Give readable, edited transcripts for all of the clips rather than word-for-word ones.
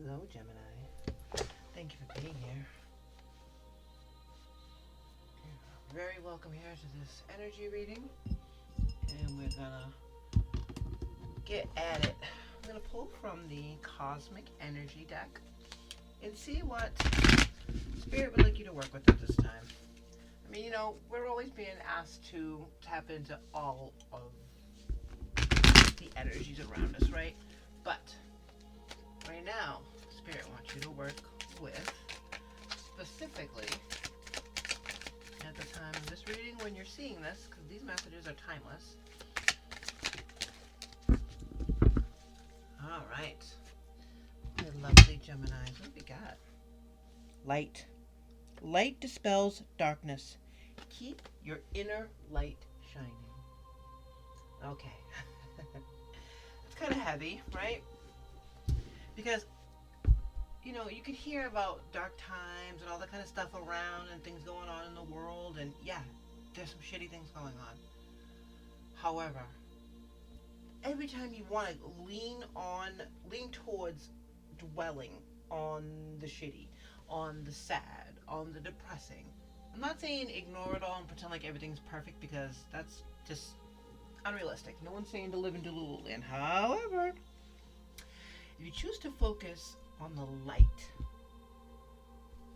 Hello, Gemini. Thank you for being here. You're very welcome here to this energy reading. And we're gonna get at it. I'm gonna pull from the Cosmic Energy deck and see what Spirit would like you to work with at this time. I mean, we're always being asked to tap into all of the energies around us, right? But right now, Spirit wants you to work with, specifically, at the time of this reading, when you're seeing this, because these messages are timeless. All right. The lovely Geminis. What do we got? Light. Light dispels darkness. Keep your inner light shining. Okay. It's kind of heavy, right? Because, you could hear about dark times and all that kind of stuff around and things going on in the world. And yeah, there's some shitty things going on. However, every time you want to lean towards dwelling on the shitty, on the sad, on the depressing. I'm not saying ignore it all and pretend like everything's perfect, because that's just unrealistic. No one's saying to live in Delulu land. However, if you choose to focus on the light,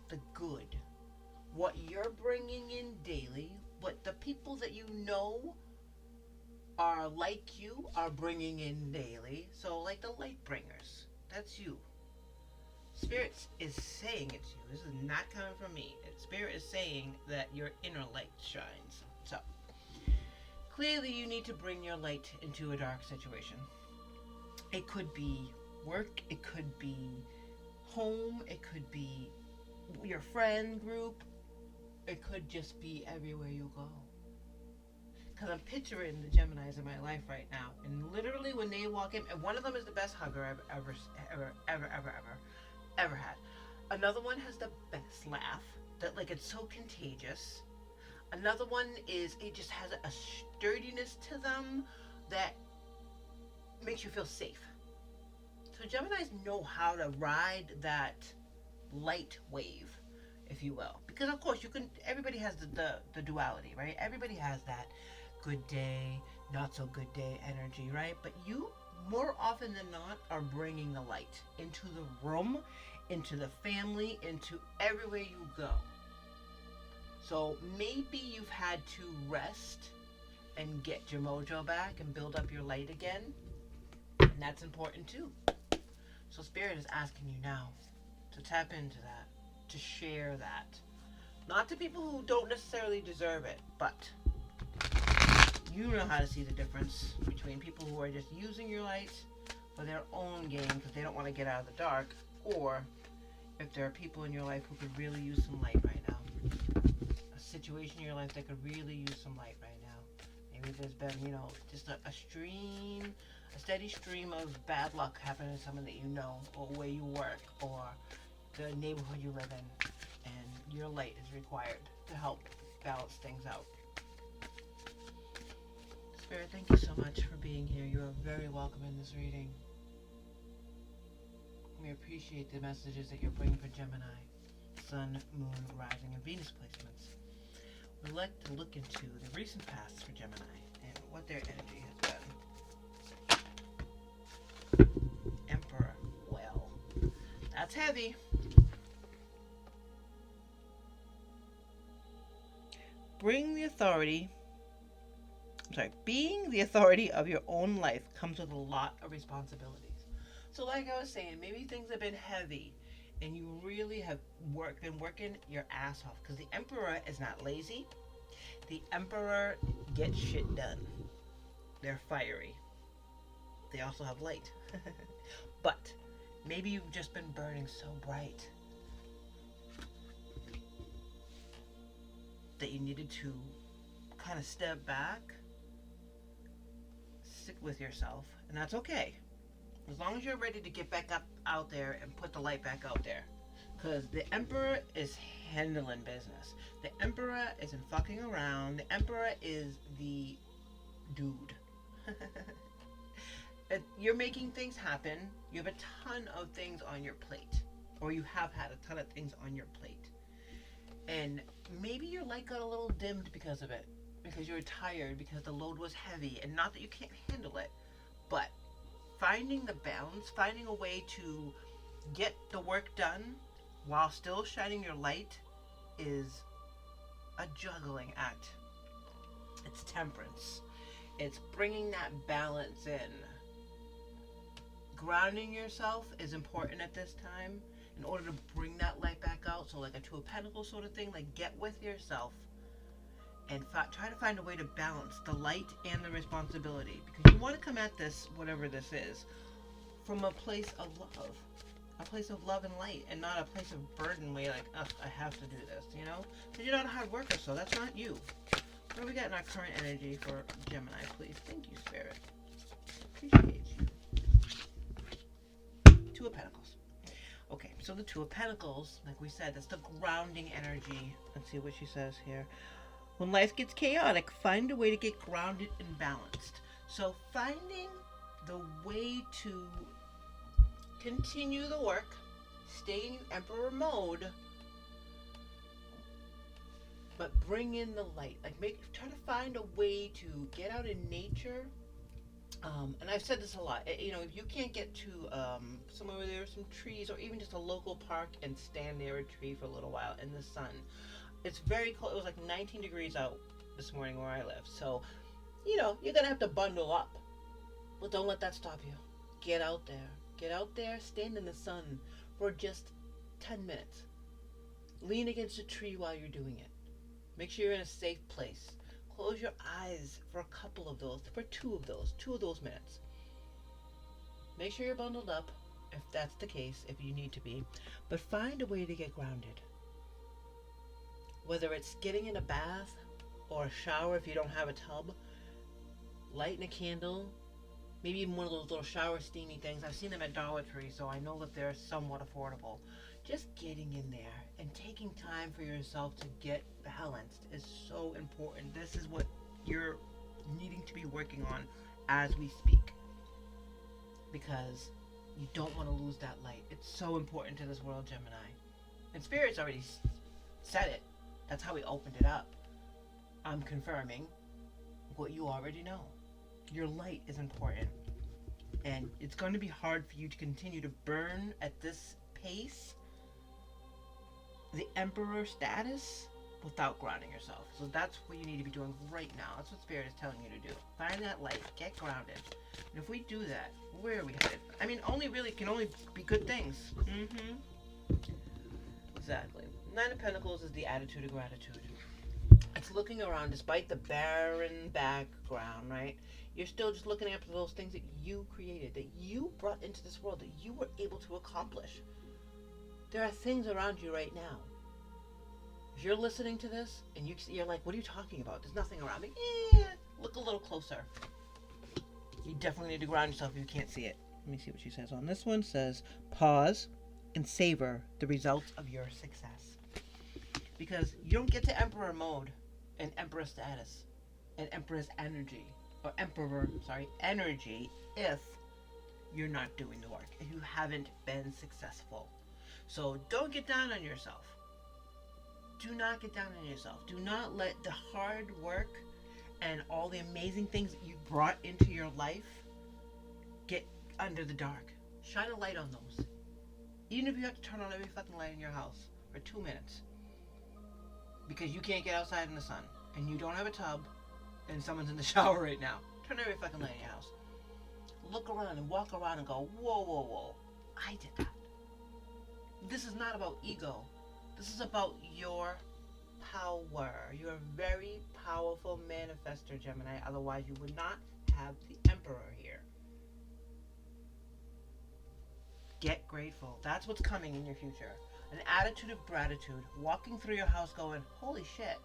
the good, what you're bringing in daily, what the people that you know are like you are bringing in daily, so like the light bringers, that's you. Spirit is saying it's you. This is not coming from me. Spirit is saying that your inner light shines. So, clearly you need to bring your light into a dark situation. It could be work, it could be home, it could be your friend group, it could just be everywhere you go. Because I'm picturing the Geminis in my life right now, and literally when they walk in, and one of them is the best hugger I've ever had. Another one has the best laugh, that like it's so contagious. Another one is, it just has a sturdiness to them that makes you feel safe. So Geminis know how to ride that light wave, if you will. Because of course everybody has the duality, right? Everybody has that good day, not so good day energy, right? But you, more often than not, are bringing the light into the room, into the family, into everywhere you go. So maybe you've had to rest and get your mojo back and build up your light again. And that's important too. So Spirit is asking you now to tap into that, to share that. Not to people who don't necessarily deserve it, but you know how to see the difference between people who are just using your light for their own gain because they don't want to get out of the dark, or if there are people in your life who could really use some light right now. A situation in your life that could really use some light right now. Maybe there's been, just a steady stream of bad luck happening to someone that you know, or where you work, or the neighborhood you live in, and your light is required to help balance things out. Spirit, thank you so much for being here. You are very welcome in this reading. We appreciate the messages that you're bringing for Gemini, Sun, Moon, Rising, and Venus placements. We'd like to look into the recent past for Gemini and what their energy has been. Emperor. Well, that's heavy. Being the authority of your own life comes with a lot of responsibilities. So like I was saying, maybe things have been heavy and you really have been working your ass off, because the Emperor is not lazy. The Emperor gets shit done. They're fiery. They also have light. But maybe you've just been burning so bright that you needed to kind of step back, sit with yourself, and that's okay. As long as you're ready to get back up out there and put the light back out there. Because the Emperor is handling business. The Emperor isn't fucking around. The Emperor is the dude. You're making things happen. You have a ton of things on your plate, or you have had a ton of things on your plate. And maybe your light got a little dimmed because of it, because you were tired, because the load was heavy, and not that you can't handle it, but finding the balance, finding a way to get the work done while still shining your light is a juggling act. It's temperance. It's bringing that balance in. Grounding yourself is important at this time in order to bring that light back out. So, like a Two of Pentacles sort of thing, like get with yourself and try to find a way to balance the light and the responsibility, because you want to come at this, whatever this is, from a place of love. A place of love and light, and not a place of burden where you're like, ugh, I have to do this, you know? Because you're not a hard worker, so that's not you. What do we got in our current energy for Gemini, please? Thank you, Spirit. Appreciate you. Two of Pentacles. Okay, so the Two of Pentacles, like we said, that's the grounding energy. Let's see what she says here. When life gets chaotic, find a way to get grounded and balanced. So finding the way to continue the work, stay in Emperor mode, but bring in the light. Like try to find a way to get out in nature. And I've said this a lot. You know, if you can't get to somewhere where there are some trees, or even just a local park, and stand near a tree for a little while in the sun. It's very cold. It was like 19 degrees out this morning where I live. So, you know, you're gonna have to bundle up, but don't let that stop you. Get out there. Get out there, stand in the sun for just 10 minutes. Lean against a tree while you're doing it. Make sure you're in a safe place. Close your eyes for a couple of those, for two of those minutes. Make sure you're bundled up, if that's the case, if you need to be. But find a way to get grounded. Whether it's getting in a bath or a shower if you don't have a tub, lighting a candle, maybe even one of those little shower steamy things. I've seen them at Dollar Tree, so I know that they're somewhat affordable. Just getting in there and taking time for yourself to get balanced is so important. This is what you're needing to be working on as we speak, because you don't want to lose that light. It's so important to this world, Gemini. And Spirit's already said it. That's how we opened it up. I'm confirming what you already know. Your light is important, and it's going to be hard for you to continue to burn at this pace, the Emperor status, without grounding yourself. So that's what you need to be doing right now. That's what Spirit is telling you to do. Find that light, get grounded. And if we do that, where are we headed? I mean, can only be good things. Exactly. Nine of Pentacles is the attitude of gratitude. It's looking around despite the barren background, right? You're still just looking after those things that you created, that you brought into this world, that you were able to accomplish. There are things around you right now. If you're listening to this and you're like, what are you talking about? There's nothing around me. Look a little closer. You definitely need to ground yourself if you can't see it. Let me see what she says on this one. It says, pause and savor the results of your success. Because you don't get to Emperor mode and Emperor status and Empress energy, or energy, if you're not doing the work, if you haven't been successful. So don't get down on yourself. Do not get down on yourself. Do not let the hard work and all the amazing things that you brought into your life get under the dark. Shine a light on those. Even if you have to turn on every fucking light in your house for 2 minutes. Because you can't get outside in the sun, and you don't have a tub, and someone's in the shower right now. Turn every fucking light in your house. Look around and walk around and go, whoa, whoa, whoa. I did that. This is not about ego. This is about your power. You're a very powerful manifester, Gemini. Otherwise, you would not have the Emperor here. Get grateful. That's what's coming in your future. An attitude of gratitude. Walking through your house going, holy shit.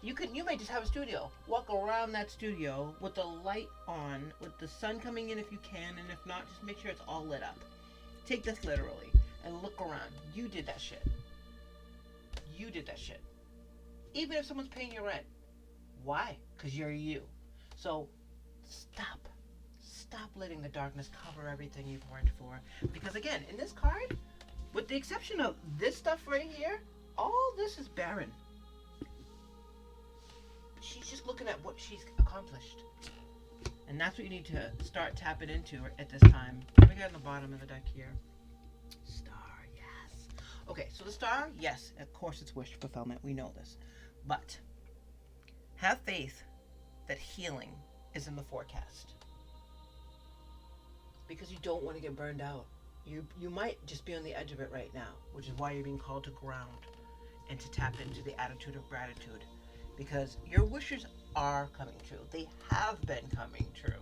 You may just have a studio. Walk around that studio with the light on, with the sun coming in if you can, and if not, just make sure it's all lit up. Take this literally and look around. You did that shit. You did that shit. Even if someone's paying your rent. Why? Because you're you. So stop stop letting the darkness cover everything you've worked for. Because again, in this card, with the exception of this stuff right here, all this is barren. She's just looking at what she's accomplished. And that's what you need to start tapping into at this time. What we got on the bottom of the deck here? Star, yes. Okay, so the star, yes, of course it's wish fulfillment. We know this. But have faith that healing is in the forecast. Because you don't want to get burned out. You might just be on the edge of it right now, which is why you're being called to ground and to tap into the attitude of gratitude. Because your wishes are coming true. They have been coming true.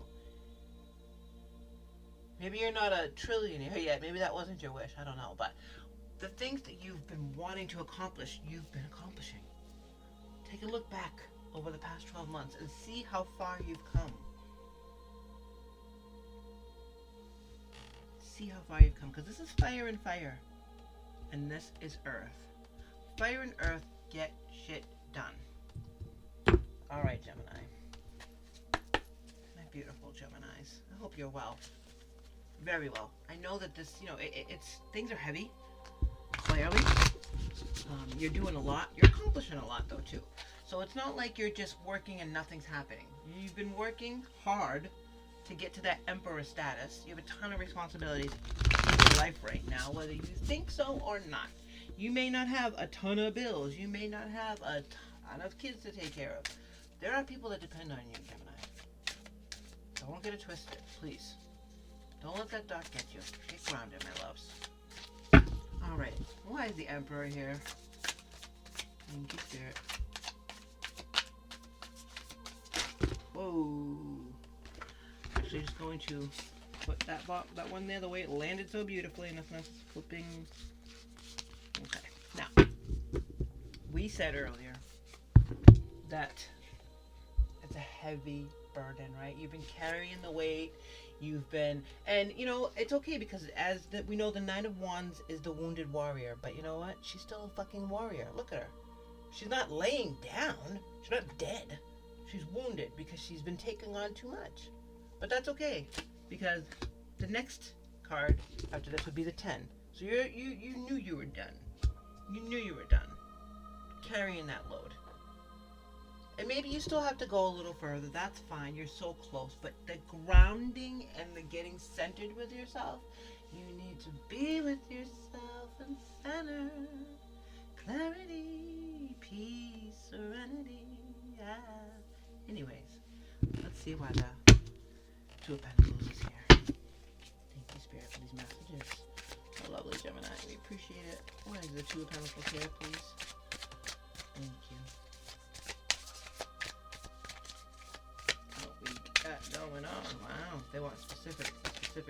Maybe you're not a trillionaire yet. Maybe that wasn't your wish. I don't know. But the things that you've been wanting to accomplish, you've been accomplishing. Take a look back over the past 12 months and see how far you've come. See how far you've come. Because this is fire and fire. And this is earth. Fire and earth get shit done. Alright, Gemini. My beautiful Geminis. I hope you're well. Very well. I know that this, it's things are heavy. Clearly. You're doing a lot. You're accomplishing a lot, though, too. So it's not like you're just working and nothing's happening. You've been working hard to get to that emperor status. You have a ton of responsibilities in your life right now, whether you think so or not. You may not have a ton of bills. You may not have a ton of kids to take care of. There are people that depend on you, Gemini. Don't get it twisted, please. Don't let that dark get you. Get grounded, my loves. Alright, why is the emperor here? Thank you, Spirit. Whoa. Actually, just going to put that one there the way it landed so beautifully, and that's not flipping. Okay. Now, we said earlier that it's a heavy burden, right? You've been carrying the weight. You've been, and it's okay because we know the Nine of Wands is the wounded warrior, but you know what? She's still a fucking warrior. Look at her. She's not laying down. She's not dead. She's wounded because she's been taking on too much. But that's okay because the next card after this would be the 10. So you knew you were done. You knew you were done carrying that load. And maybe you still have to go a little further. That's fine. You're so close. But the grounding and the getting centered with yourself, you need to be with yourself and center. Clarity, peace, serenity. Yeah. Anyways, let's see why the Two of Pentacles is here. Thank you, Spirit, for these messages. Oh, lovely Gemini. We appreciate it. Why is the Two of Pentacles here, please? Thank you. Going on. Wow. They want a specific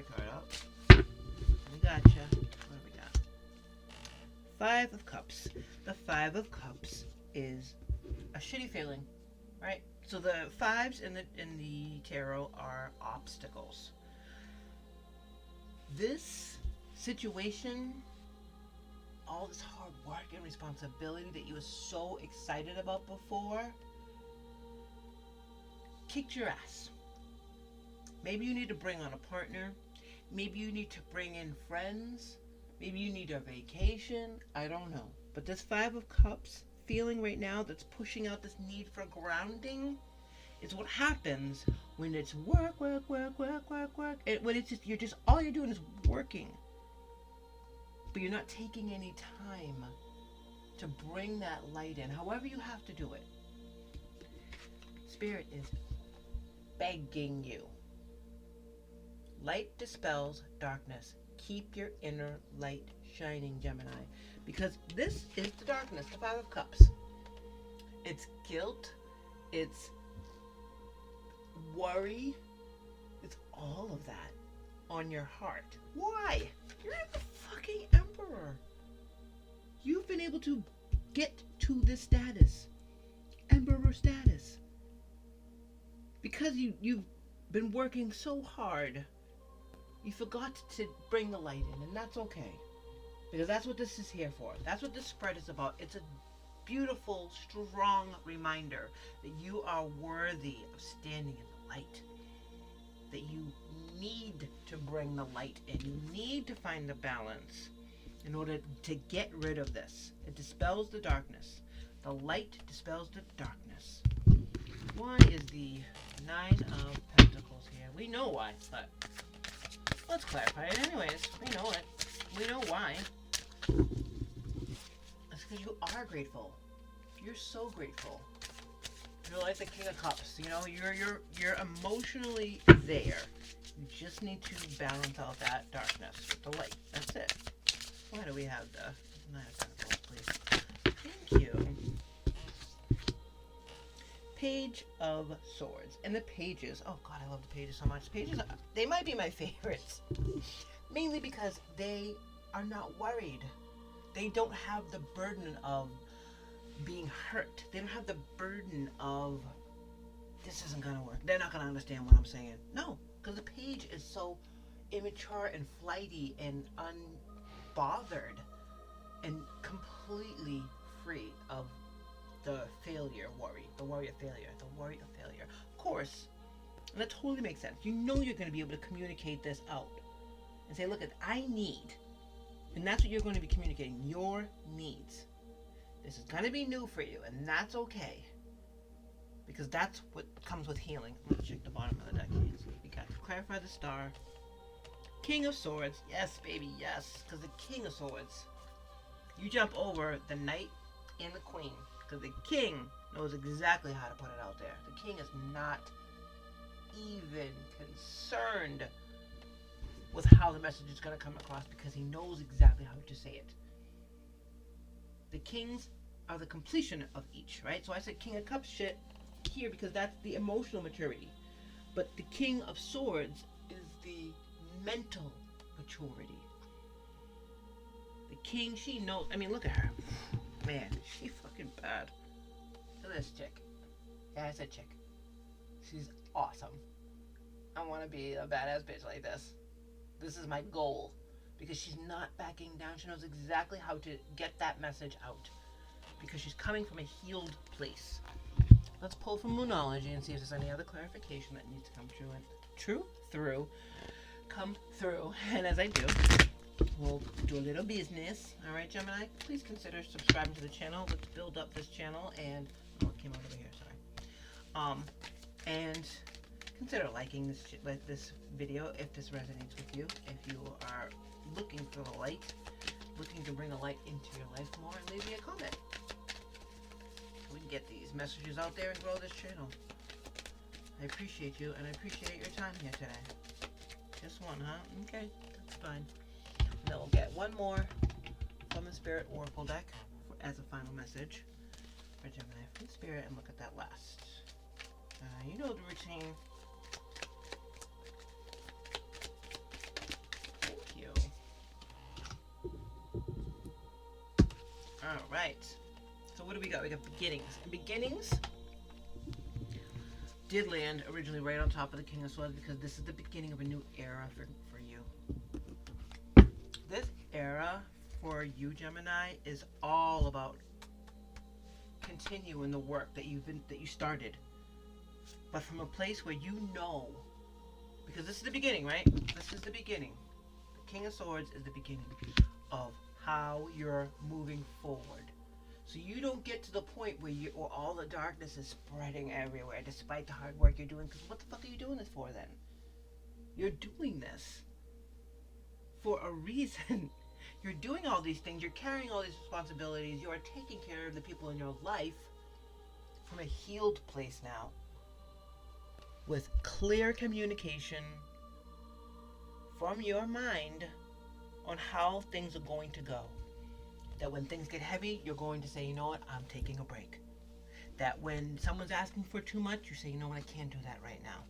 card out. We gotcha. What do we got? Five of Cups. The Five of Cups is a shitty feeling, right? So the fives in the tarot are obstacles. This situation, all this hard work and responsibility that you were so excited about before, kicked your ass. Maybe you need to bring on a partner. Maybe you need to bring in friends. Maybe you need a vacation. I don't know. But this Five of Cups feeling right now that's pushing out this need for grounding is what happens when it's work. And when it's just, all you're doing is working. But you're not taking any time to bring that light in. However you have to do it. Spirit is begging you. Light dispels darkness. Keep your inner light shining, Gemini. Because this is the darkness, the Five of Cups. It's guilt. It's worry. It's all of that on your heart. Why? You're the fucking emperor. You've been able to get to this status. Emperor status. Because you've been working so hard. You forgot to bring the light in, and that's okay. Because that's what this is here for. That's what this spread is about. It's a beautiful, strong reminder that you are worthy of standing in the light. That you need to bring the light in. You need to find the balance in order to get rid of this. It dispels the darkness. The light dispels the darkness. Why is the Nine of Pentacles here? We know why, but let's clarify it anyways. We know it. We know why. It's because you are grateful. You're so grateful. You're like the King of Cups. You know, you're emotionally there. You just need to balance out that darkness with the light. That's it. Why do we have the Nine of Pentacles, please? Thank you. Page of Swords. And the pages. Oh God, I love the pages so much. Pages, they might be my favorites. Mainly because they are not worried. They don't have the burden of being hurt. They don't have the burden of this isn't gonna work. They're not gonna understand what I'm saying. No, because the page is so immature and flighty and unbothered and completely free of the failure worry, the worry of failure, the worry of failure. Of course, and that totally makes sense. You know you're going to be able to communicate this out and say, look, I need, and that's what you're going to be communicating, your needs. This is going to be new for you, and that's okay. Because that's what comes with healing. Let's check the bottom of the deck. We got clarify the star. King of Swords. Yes, baby, yes. Because the King of Swords. You jump over the Knight and the Queen. Because the King knows exactly how to put it out there. The King is not even concerned with how the message is going to come across because he knows exactly how to say it. The Kings are the completion of each, right? So I said King of Cups shit here because that's the emotional maturity. But the King of Swords is the mental maturity. The King, she knows. I mean, look at her. Man, she fucking bad. Look at this chick. Yeah, I said chick. She's awesome. I want to be a badass bitch like this. This is my goal. Because she's not backing down. She knows exactly how to get that message out. Because she's coming from a healed place. Let's pull from Moonology and see if there's any other clarification that needs to come come through. And as I do, we'll do a little business. Alright, Gemini, please consider subscribing to the channel. Let's build up this channel and it came out over here, sorry. And consider liking this video if this resonates with you. If you are looking for the light, looking to bring the light into your life more, leave me a comment. We can get these messages out there and grow this channel. I appreciate you and I appreciate your time here today. Just one, huh? Okay, that's fine. And then we'll get one more from the Spirit Oracle deck as a final message for Gemini from Spirit and look at that last. You know the routine. Thank you. Alright. So what do we got? We got beginnings. And beginnings did land originally right on top of the King of Swords because this is the beginning of a new era for you. This era for you, Gemini, is all about continuing the work that you started. But from a place where you know, because this is the beginning, right? This is the beginning. The King of Swords is the beginning of how you're moving forward. So you don't get to the point where all the darkness is spreading everywhere despite the hard work you're doing. Because what the fuck are you doing this for then? You're doing this for a reason. You're doing all these things. You're carrying all these responsibilities. You are taking care of the people in your life from a healed place now. With clear communication from your mind on how things are going to go. That when things get heavy, you're going to say, you know what, I'm taking a break. That when someone's asking for too much, you say, you know what, I can't do that right now.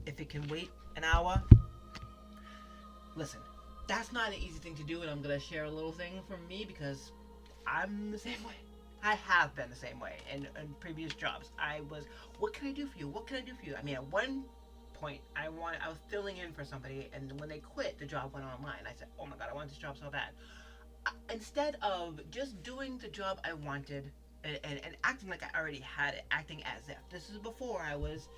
If it can wait an hour, listen, that's not an easy thing to do, and I'm going to share a little thing from me because I'm the same way. I have been the same way in previous jobs. I was, what can I do for you? What can I do for you? I mean, at one point, I was filling in for somebody, and when they quit, the job went online. I said, oh my God, I want this job so bad. Instead of just doing the job I wanted and acting like I already had it, acting as if. This is before I was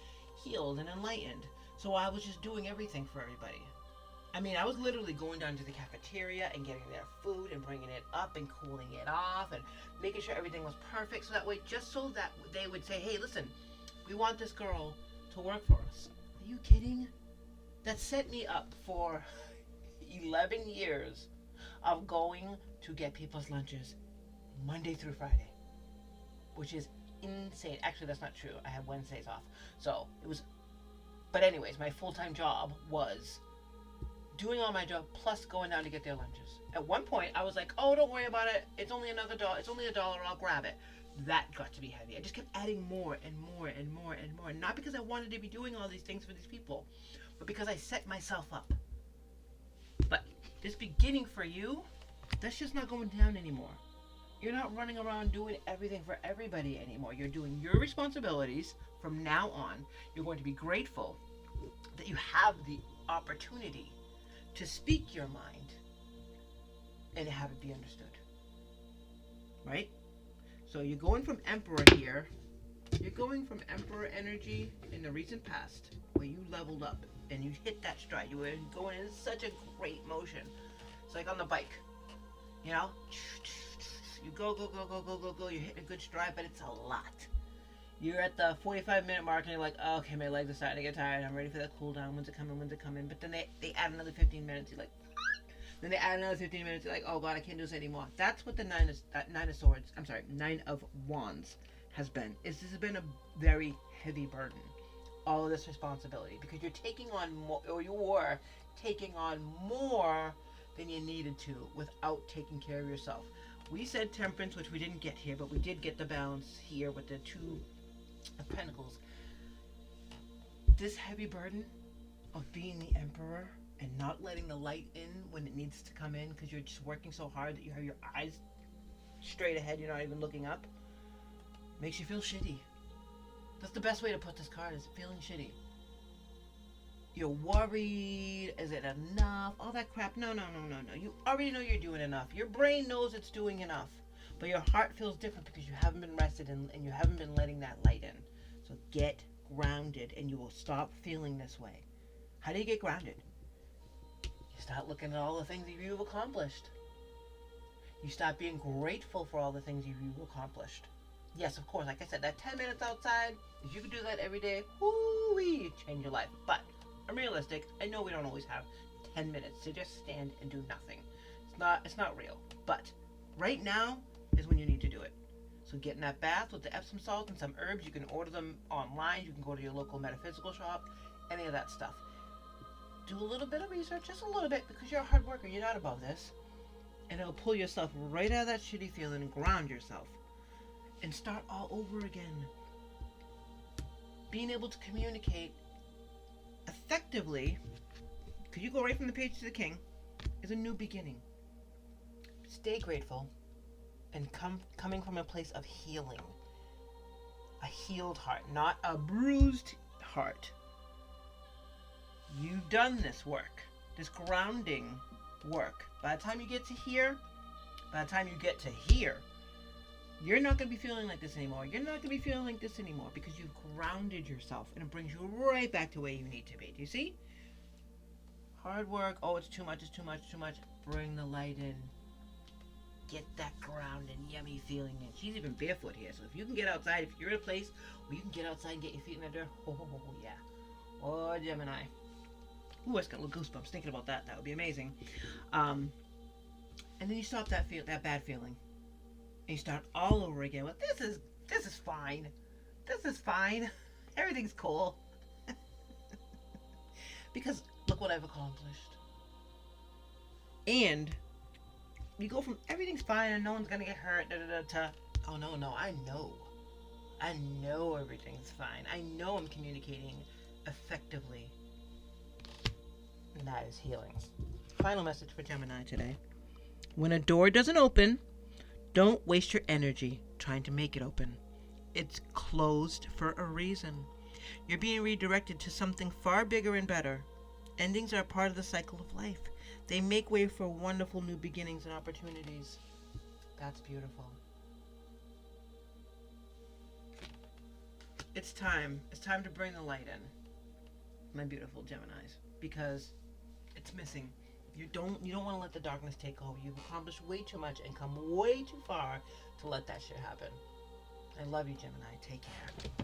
healed and enlightened. So I was just doing everything for everybody. I mean, I was literally going down to the cafeteria and getting their food and bringing it up and cooling it off and making sure everything was perfect. So that way, just so that they would say, hey, listen, we want this girl to work for us. Are you kidding? That set me up for 11 years of going to get people's lunches Monday through Friday, which is insane. Actually, that's not true. I have Wednesdays off. So it was, but anyways, my full-time job was doing all my job plus going down to get their lunches. At one point, I was like, oh, don't worry about it. It's only another dollar. It's only $1. I'll grab it. That got to be heavy. I just kept adding more and more and more and more. Not because I wanted to be doing all these things for these people, but because I set myself up. But this beginning for you, that's just not going down anymore. You're not running around doing everything for everybody anymore. You're doing your responsibilities from now on. You're going to be grateful that you have the opportunity to speak your mind and have it be understood. Right? So you're going from Emperor here. You're going from Emperor energy in the recent past where you leveled up and you hit that stride. You were going in such a great motion. It's like on the bike. You know? You go. You're hitting a good stride, but it's a lot. You're at the 45-minute mark and you're like, oh, okay, my legs are starting to get tired. I'm ready for that cool down. When's it coming? But then they add another 15 minutes. You're like, then they add another 15 minutes. You're like, oh God, I can't do this anymore. That's what the Nine of Wands has been. This has been a very heavy burden. All of this responsibility because you're taking on more, or you were taking on more than you needed to without taking care of yourself. We said temperance, which we didn't get here, but we did get the balance here with the Two of Pentacles. This heavy burden of being the Emperor and not letting the light in when it needs to come in because you're just working so hard that you have your eyes straight ahead, you're not even looking up, makes you feel shitty. That's the best way to put this card, is feeling shitty. You're worried, is it enough? All that crap. No. You already know you're doing enough. Your brain knows it's doing enough. But your heart feels different because you haven't been rested and you haven't been letting that light in. So get grounded and you will stop feeling this way. How do you get grounded? You start looking at all the things that you've accomplished. You start being grateful for all the things you've accomplished. Yes, of course, like I said, that 10 minutes outside, if you could do that every day, whoo-wee, change your life. But I'm realistic. I know we don't always have 10 minutes to just stand and do nothing. It's not real. But right now is when you need to do it. So get in that bath with the Epsom salt and some herbs. You can order them online. You can go to your local metaphysical shop. Any of that stuff. Do a little bit of research, just a little bit, because you're a hard worker. You're not above this. And it'll pull yourself right out of that shitty feeling and ground yourself. And start all over again. Being able to communicate effectively, because you go right from the Page to the King, is a new beginning. Stay grateful and coming from a place of healing. A healed heart, not a bruised heart. You've done this work, this grounding work. By the time you get to here, you're not going to be feeling like this anymore. You're not going to be feeling like this anymore because you've grounded yourself and it brings you right back to where you need to be. Do you see? Hard work. Oh, it's too much. Bring the light in. Get that ground and yummy feeling in. She's even barefoot here. So if you can get outside, if you're in a place where you can get outside and get your feet in the dirt, yeah. Oh, Gemini. Ooh, I just got little goosebumps thinking about that. That would be amazing. And then you stop that bad feeling. And you start all over again with, this is fine. This is fine. Everything's cool. Because look what I've accomplished. And you go from everything's fine and no one's gonna get hurt to, oh no, I know everything's fine. I know I'm communicating effectively. And that is healing. Final message for Gemini today. When a door doesn't open, don't waste your energy trying to make it open. It's closed for a reason. You're being redirected to something far bigger and better. Endings are part of the cycle of life. They make way for wonderful new beginnings and opportunities. That's beautiful. It's time. It's time to bring the light in. my beautiful Geminis, because it's missing. You don't want to let the darkness take over. You've accomplished way too much and come way too far to let that shit happen. I love you, Gemini. Take care.